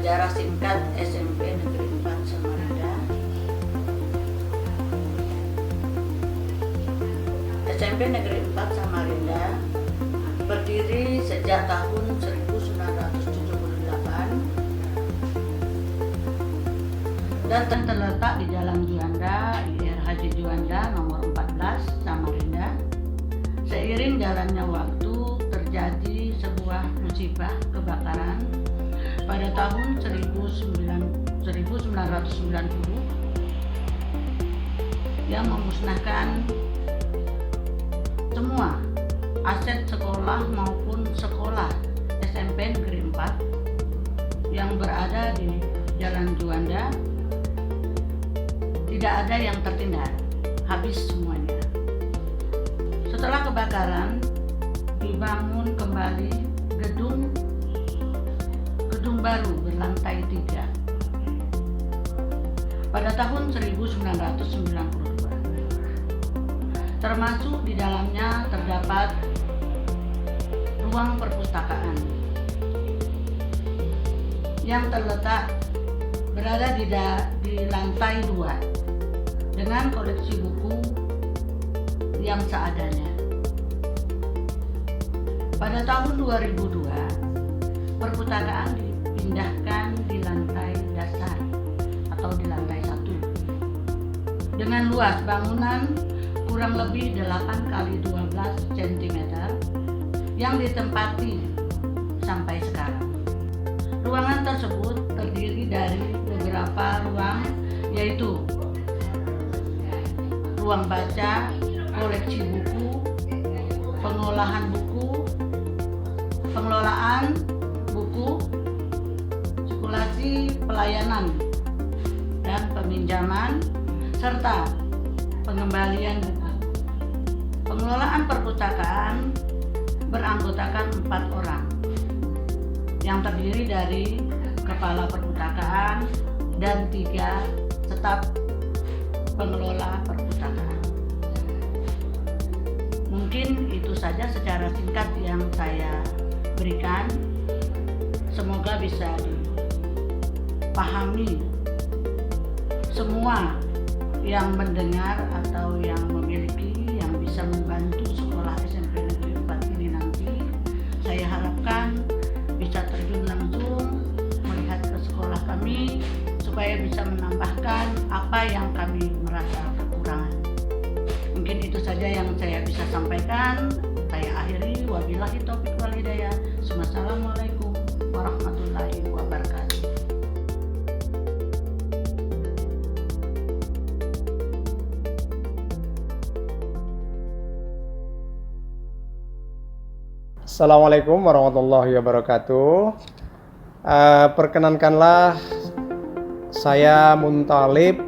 sejarah singkat SMP Negeri 4 Samarinda. SMP Negeri 4 Samarinda berdiri sejak tahun 1978 dan terletak di Jalan Juanda, IR Haji Juanda nomor 14 Samarinda. Seiring jalannya waktu terjadi sebuah musibah kebakaran pada tahun 1990 yang memusnahkan semua aset sekolah maupun sekolah SMP Negeri 4 yang berada di Jalan Juanda. Tidak ada yang tertinggal, habis semuanya. Setelah kebakaran, dibangun kembali gedung baru berlantai 3 pada tahun 1992. Termasuk di dalamnya terdapat ruang perpustakaan yang terletak berada di lantai 2 dengan koleksi buku yang seadanya. Pada tahun 2002, perpustakaan dipindahkan di lantai dasar atau di lantai 1 dengan luas bangunan kurang lebih 8 x 12 cm yang ditempati sampai sekarang. Ruangan tersebut terdiri dari beberapa ruang, yaitu ruang baca, koleksi buku, pengolahan buku, pengelolaan buku, sirkulasi pelayanan dan peminjaman, serta pengembalian buku. Pengelolaan perpustakaan beranggotakan 4 orang yang terdiri dari kepala perpustakaan dan 3 staf pengelola perpustakaan. Mungkin itu saja secara singkat yang saya berikan. Semoga bisa dipahami semua yang mendengar atau yang memiliki, yang bisa membantu sekolah SMP Negeri 4 ini nanti. Saya harapkan bisa terjun langsung melihat ke sekolah kami supaya bisa menambahkan apa yang kami merasa kekurangan. Mungkin itu saja yang saya bisa sampaikan. Saya akhiri, wabillahi taufiq wal hidayah. Wassalamualaikum warahmatullahi wabarakatuh. Assalamualaikum warahmatullahi wabarakatuh. Perkenankanlah saya Muntalib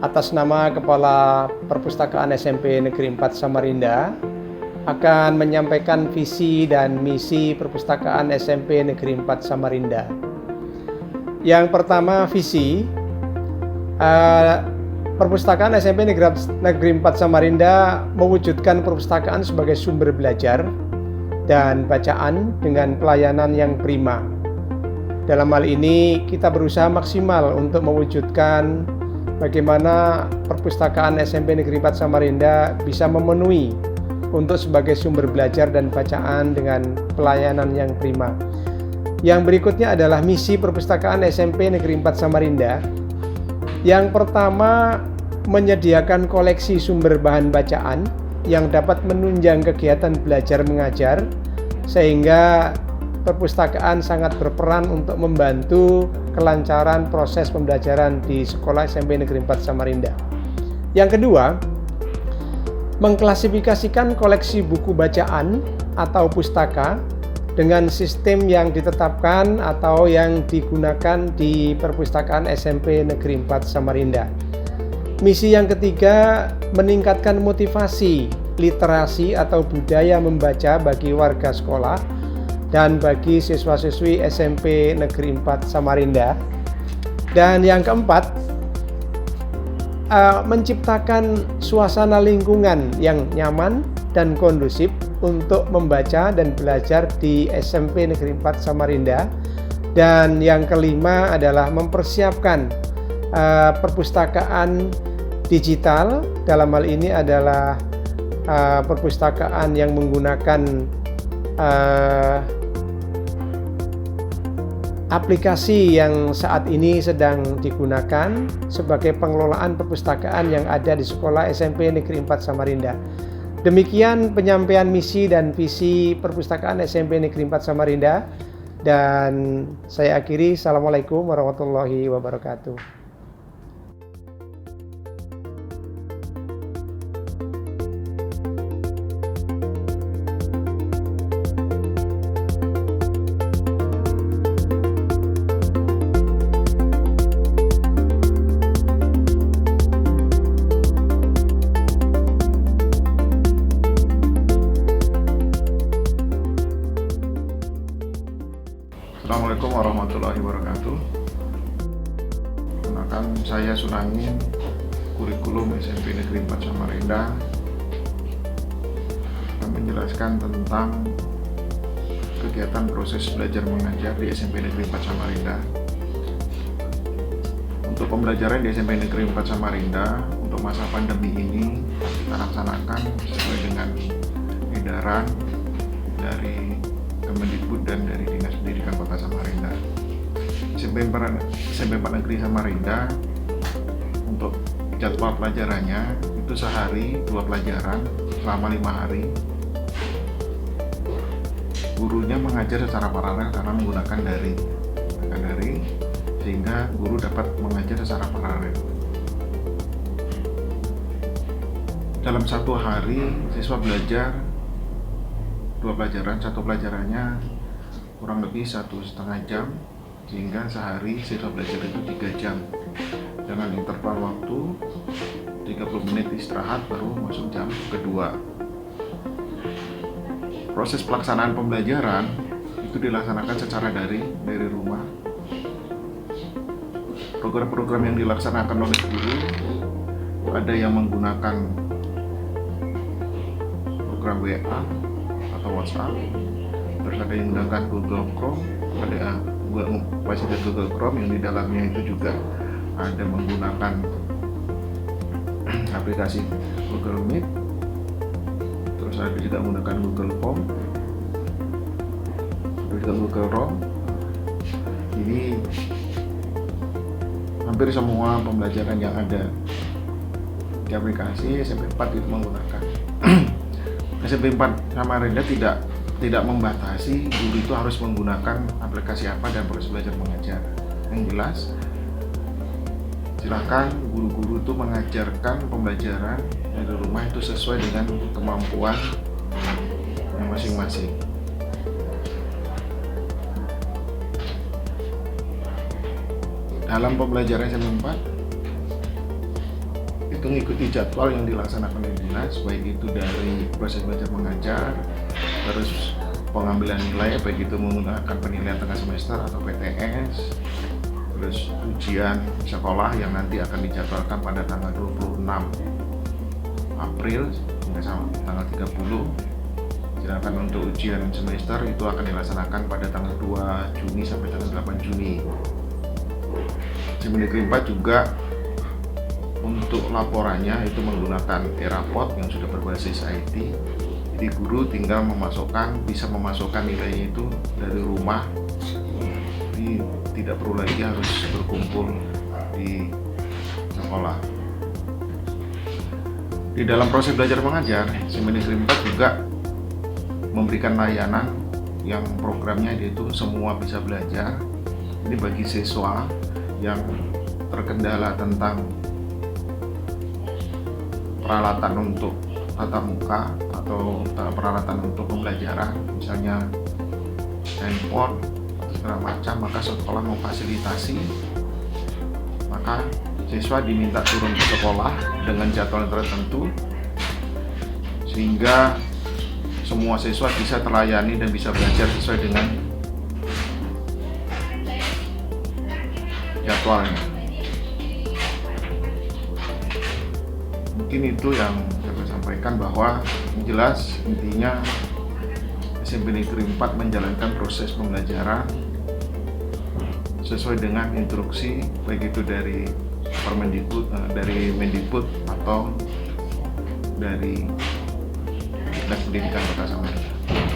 atas nama Kepala Perpustakaan SMP Negeri 4 Samarinda akan menyampaikan visi dan misi Perpustakaan SMP Negeri 4 Samarinda. Yang pertama, visi. Perpustakaan SMP Negeri 4 Samarinda mewujudkan perpustakaan sebagai sumber belajar dan bacaan dengan pelayanan yang prima. Dalam hal ini kita berusaha maksimal untuk mewujudkan bagaimana perpustakaan SMP Negeri 4 Samarinda bisa memenuhi untuk sebagai sumber belajar dan bacaan dengan pelayanan yang prima. Yang berikutnya adalah misi perpustakaan SMP Negeri 4 Samarinda. Yang pertama, menyediakan koleksi sumber bahan bacaan yang dapat menunjang kegiatan belajar mengajar, sehingga perpustakaan sangat berperan untuk membantu kelancaran proses pembelajaran di sekolah SMP Negeri 4 Samarinda. Yang kedua, mengklasifikasikan koleksi buku bacaan atau pustaka dengan sistem yang ditetapkan atau yang digunakan di perpustakaan SMP Negeri 4 Samarinda. Misi yang ketiga, meningkatkan motivasi literasi atau budaya membaca bagi warga sekolah dan bagi siswa-siswi SMP Negeri 4 Samarinda. Dan yang keempat, menciptakan suasana lingkungan yang nyaman dan kondusif untuk membaca dan belajar di SMP Negeri 4 Samarinda Dan yang kelima adalah mempersiapkan perpustakaan digital. Dalam hal ini adalah perpustakaan yang menggunakan aplikasi yang saat ini sedang digunakan sebagai pengelolaan perpustakaan yang ada di Sekolah SMP Negeri 4 Samarinda. Demikian penyampaian misi dan visi perpustakaan SMP Negeri 4 Samarinda, dan saya akhiri. Assalamualaikum warahmatullahi wabarakatuh. Assalamualaikum warahmatullahi wabarakatuh. Perkenalkan, saya Sunangin, kurikulum SMP Negeri 4 Samarinda, akan menjelaskan tentang kegiatan proses belajar mengajar di SMP Negeri 4 Samarinda. Untuk pembelajaran di SMP Negeri 4 Samarinda untuk masa pandemi ini kita laksanakan sesuai dengan edaran dari Kemendikbud dan dari Dinas Pendidikan Kota Samarinda. SMP 4 Negeri Samarinda untuk jadwal pelajarannya itu sehari 2 pelajaran selama 5 hari. Gurunya mengajar secara paralel karena menggunakan daring, sehingga guru dapat mengajar secara paralel. Dalam 1 hari siswa belajar 2 pelajaran, 1 pelajarannya kurang lebih 1,5 jam, sehingga sehari siswa belajar itu 3 jam dengan interval waktu 30 menit istirahat baru masuk jam kedua. Proses pelaksanaan pembelajaran itu dilaksanakan secara dari rumah. Program-program yang dilaksanakan oleh guru ada yang menggunakan program WA atau WhatsApp, terus ada yang menggunakan Google Chrome, ada fasilitas Google Chrome yang di dalamnya itu juga ada menggunakan aplikasi Google Meet, terus ada juga menggunakan Google Form, terus juga Google Form. Ini hampir semua pembelajaran yang ada di aplikasi SMP 4 itu menggunakan. SMP 4 Samarinda tidak membatasi guru itu harus menggunakan aplikasi apa dan proses belajar mengajar. Yang jelas, silakan guru-guru itu mengajarkan pembelajaran dari rumah itu sesuai dengan kemampuan yang masing-masing. Dalam pembelajaran SMP 4 itu mengikuti jadwal yang dilaksanakan oleh dinas, baik itu dari proses belajar mengajar, terus pengambilan nilai, baik itu menggunakan penilaian tengah semester atau PTS, terus ujian sekolah yang nanti akan dijadwalkan pada tanggal 26 April hingga tanggal 30. Sedangkan untuk ujian semester itu akan dilaksanakan pada tanggal 2 Juni sampai tanggal 8 Juni. SMP Negeri 4 juga untuk laporannya itu menggunakan e-raport yang sudah berbasis IT. Jadi guru tinggal bisa memasukkan nilainya itu dari rumah. Jadi tidak perlu lagi harus berkumpul di sekolah. Di dalam proses belajar mengajar, SMP Negeri 4 juga memberikan layanan yang programnya yaitu Semua Bisa Belajar. Ini bagi siswa yang terkendala tentang peralatan untuk tatap muka atau peralatan untuk pembelajaran, misalnya handphone atau segala macam, maka sekolah memfasilitasi. Maka siswa diminta turun ke sekolah dengan jadwal tertentu sehingga semua siswa bisa terlayani dan bisa belajar sesuai dengan jadwalnya. Mungkin itu yang saya sampaikan, bahwa jelas intinya SMP Negeri 4 menjalankan proses pembelajaran sesuai dengan instruksi baik itu dari Permendikbud, dari Mendikbud atau dari Dinas Pendidikan Kota Samarinda.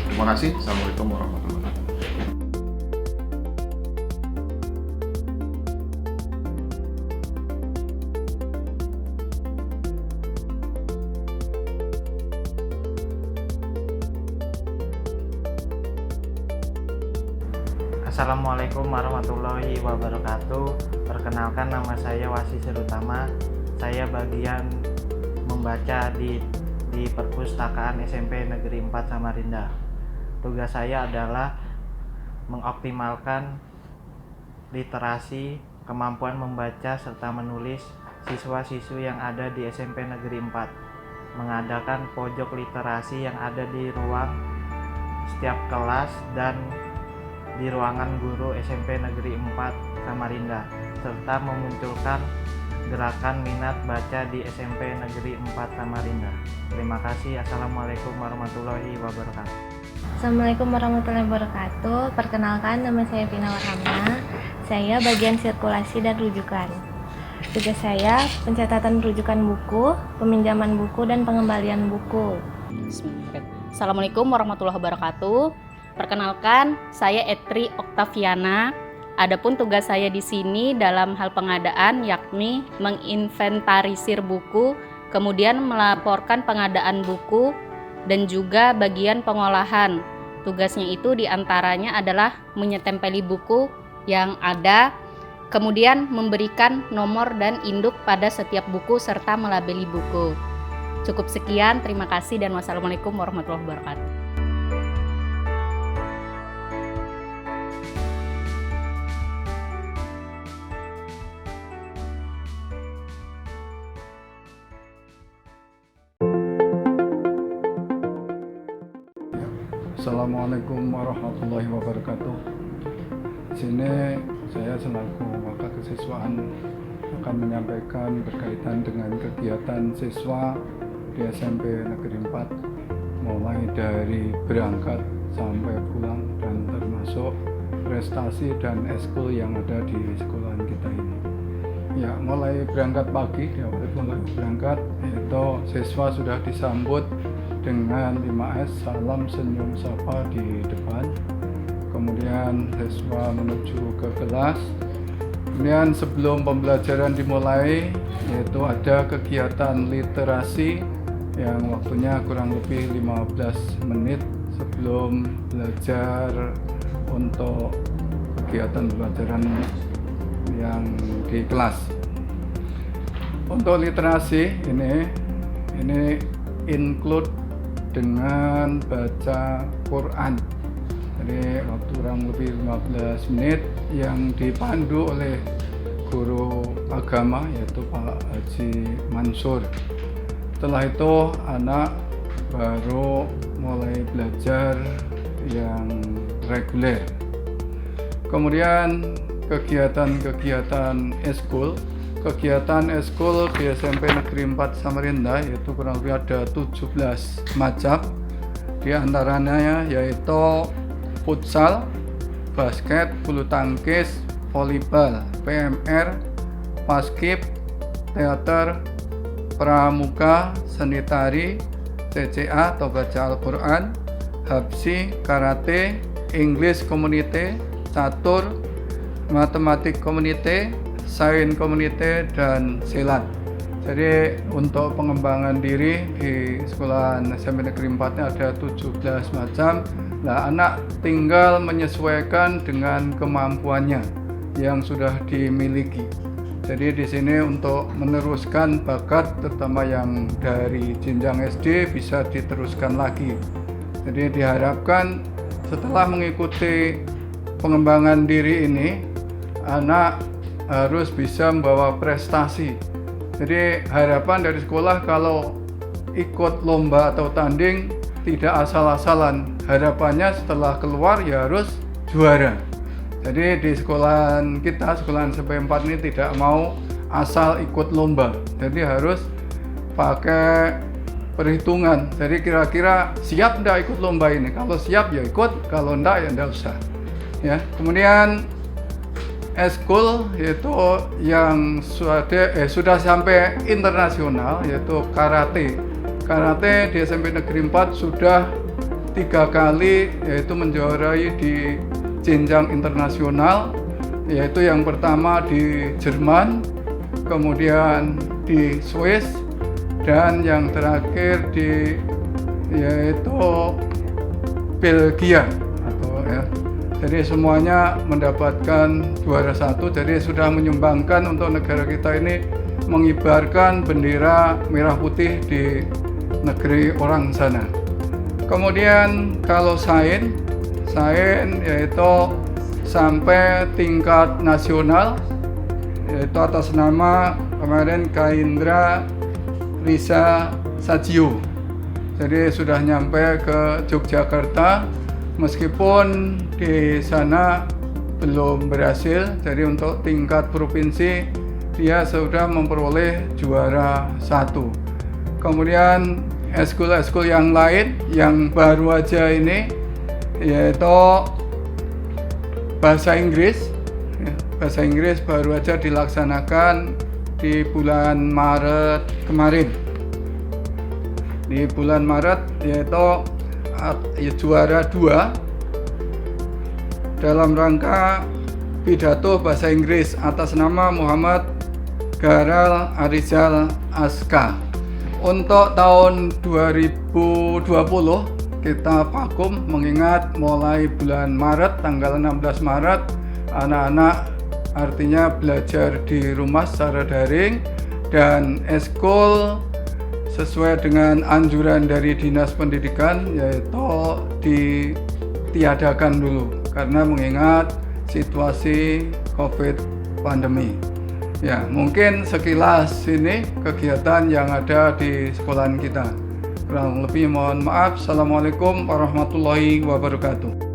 Terima kasih. Assalamualaikum warahmatullahi wabarakatuh. Assalamualaikum warahmatullahi wabarakatuh. Perkenalkan, nama saya Wasi Serutama. Saya bagian membaca di Perpustakaan SMP Negeri 4 Samarinda. Tugas saya adalah mengoptimalkan literasi, kemampuan membaca serta menulis siswa-siswi yang ada di SMP Negeri 4. Mengadakan pojok literasi yang ada di ruang setiap kelas dan di ruangan guru SMP Negeri 4 Samarinda, serta memunculkan gerakan minat baca di SMP Negeri 4 Samarinda. Terima kasih. Assalamualaikum warahmatullahi wabarakatuh. Assalamualaikum warahmatullahi wabarakatuh. Perkenalkan, nama saya Vina Warhamna. Saya bagian sirkulasi dan rujukan. Tugas saya pencatatan rujukan buku, peminjaman buku, dan pengembalian buku. Assalamualaikum warahmatullahi wabarakatuh. Perkenalkan, saya Etri Oktaviana. Adapun tugas saya di sini dalam hal pengadaan yakni menginventarisir buku, kemudian melaporkan pengadaan buku dan juga bagian pengolahan. Tugasnya itu diantaranya adalah menyetempeli buku yang ada, kemudian memberikan nomor dan induk pada setiap buku serta melabeli buku. Cukup sekian, terima kasih dan wassalamualaikum warahmatullahi wabarakatuh. Assalamualaikum warahmatullahi wabarakatuh. Di sini saya selaku wakil kesiswaan akan menyampaikan berkaitan dengan kegiatan siswa di SMP Negeri 4, mulai dari berangkat sampai pulang dan termasuk prestasi dan eskul yang ada di sekolahan kita ini. Ya, mulai berangkat pagi, mulai berangkat yaitu siswa sudah disambut dengan 5S, salam, senyum, sapa di depan. Kemudian siswa menuju ke kelas. Kemudian sebelum pembelajaran dimulai, yaitu ada kegiatan literasi yang waktunya kurang lebih 15 menit sebelum belajar untuk kegiatan pembelajaran yang di kelas. Untuk literasi ini include dengan baca Quran. Jadi waktu kurang lebih 15 menit yang dipandu oleh guru agama yaitu Pak Haji Mansur. Setelah itu anak baru mulai belajar yang reguler. Kemudian kegiatan eskul. Kegiatan eskul di SMP Negeri 4 Samarinda yaitu kurang lebih ada 17 macam. Di antaranya yaitu futsal, basket, bulu tangkis, volleyball, PMR, paskib, teater, pramuka, seni tari, CCA atau baca Al-Quran, habsi, karate, English community, catur, matematik community, sains community, dan silat. Jadi untuk pengembangan diri di sekolah SMP Negeri 4 ada 17 macam. Nah, anak tinggal menyesuaikan dengan kemampuannya yang sudah dimiliki. Jadi di sini untuk meneruskan bakat terutama yang dari jenjang SD bisa diteruskan lagi. Jadi diharapkan setelah mengikuti pengembangan diri ini, anak harus bisa membawa prestasi. Jadi harapan dari sekolah kalau ikut lomba atau tanding tidak asal-asalan. Harapannya setelah keluar ya harus juara. Jadi di sekolahan kita, sekolahan SMP 4 ini tidak mau asal ikut lomba. Jadi harus pakai perhitungan. Jadi kira-kira siap enggak ikut lomba ini? Kalau siap ya ikut, kalau enggak ya enggak usah. Ya. Kemudian eskul yaitu yang sudah sampai internasional, yaitu karate. Karate di SMP Negeri 4 sudah 3 kali yaitu menjuarai di jenjang internasional, yaitu yang pertama di Jerman, kemudian di Swiss, dan yang terakhir yaitu Belgia Jadi semuanya mendapatkan juara 1. Jadi sudah menyumbangkan untuk negara kita ini mengibarkan bendera merah putih di negeri orang sana. Kemudian kalau sains yaitu sampai tingkat nasional, yaitu atas nama kemarin Kaindra Risa Sajio. Jadi sudah nyampe ke Yogyakarta, meskipun di sana belum berhasil. Jadi untuk tingkat provinsi dia sudah memperoleh juara 1. Kemudian eskul-eskul yang lain yang baru aja ini yaitu bahasa Inggris. Bahasa Inggris baru aja dilaksanakan di bulan Maret kemarin. Di bulan Maret yaitu juara 2 dalam rangka pidato bahasa Inggris atas nama Muhammad Garal Arizal Aska. Untuk tahun 2020 kita vakum, mengingat mulai bulan Maret, tanggal 16 Maret anak-anak artinya belajar di rumah secara daring, dan eskul sesuai dengan anjuran dari Dinas Pendidikan yaitu ditiadakan dulu karena mengingat situasi COVID pandemi. Ya, mungkin sekilas ini kegiatan yang ada di sekolahan kita. Kurang lebih mohon maaf. Assalamualaikum warahmatullahi wabarakatuh.